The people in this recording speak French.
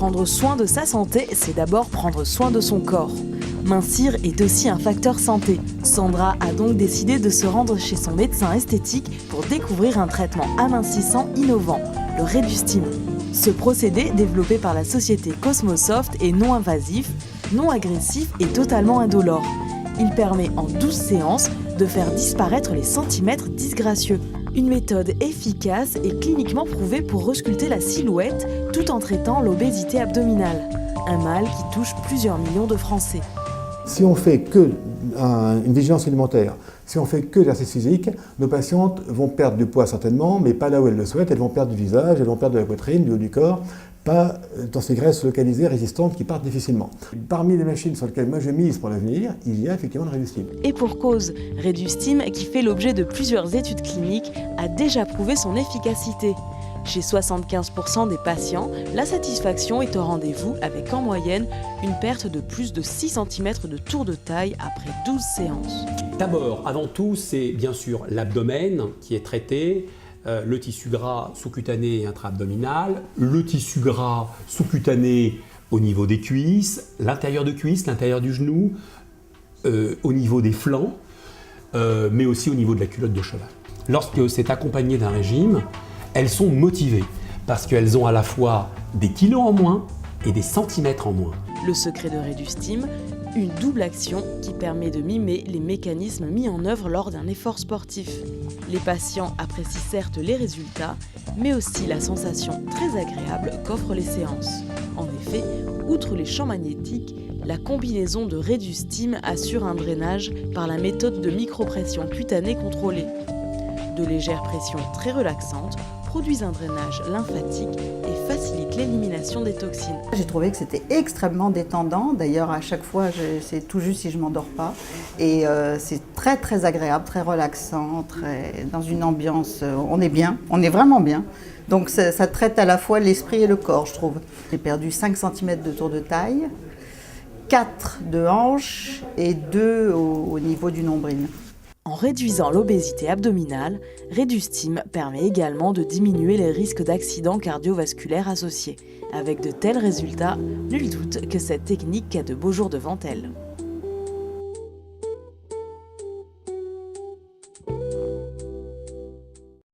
Prendre soin de sa santé, c'est d'abord prendre soin de son corps. Mincir est aussi un facteur santé. Sandra a donc décidé de se rendre chez son médecin esthétique pour découvrir un traitement amincissant innovant, le Redustim. Ce procédé, développé par la société Cosmosoft, est non invasif, non agressif et totalement indolore. Il permet en 12 séances de faire disparaître les centimètres disgracieux. Une méthode efficace et cliniquement prouvée pour resculpter la silhouette tout en traitant l'obésité abdominale, un mal qui touche plusieurs millions de Français. Si on fait que une vigilance alimentaire, si on fait que l'exercice physique, nos patientes vont perdre du poids certainement, mais pas là où elles le souhaitent. Elles vont perdre du visage, elles vont perdre de la poitrine, du haut du corps, pas dans ces graisses localisées, résistantes, qui partent difficilement. Parmi les machines sur lesquelles moi je mise pour l'avenir, il y a effectivement le Redustim. Et pour cause, Redustim, qui fait l'objet de plusieurs études cliniques, a déjà prouvé son efficacité. Chez 75% des patients, la satisfaction est au rendez-vous avec en moyenne une perte de plus de 6 cm de tour de taille après 12 séances. D'abord, avant tout, c'est bien sûr l'abdomen qui est traité, le tissu gras sous-cutané et intra-abdominal, le tissu gras sous-cutané au niveau des cuisses, l'intérieur de cuisse, l'intérieur du genou, au niveau des flancs, mais aussi au niveau de la culotte de cheval. Lorsque c'est accompagné d'un régime, elles sont motivées parce qu'elles ont à la fois des kilos en moins et des centimètres en moins. Le secret de Redustim, une double action qui permet de mimer les mécanismes mis en œuvre lors d'un effort sportif. Les patients apprécient certes les résultats, mais aussi la sensation très agréable qu'offrent les séances. En effet, outre les champs magnétiques, la combinaison de Redustim assure un drainage par la méthode de micropression cutanée contrôlée. De légères pressions très relaxantes produisent un drainage lymphatique et facilitent l'élimination des toxines. J'ai trouvé que c'était extrêmement détendant. D'ailleurs, à chaque fois, c'est tout juste si je ne m'endors pas. Et c'est très très agréable, très relaxant, dans une ambiance, on est bien, on est vraiment bien. Donc ça traite à la fois l'esprit et le corps, je trouve. J'ai perdu 5 cm de tour de taille, 4 de hanche et 2 au niveau du nombril. En réduisant l'obésité abdominale, Redustim permet également de diminuer les risques d'accidents cardiovasculaires associés. Avec de tels résultats, nul doute que cette technique a de beaux jours devant elle.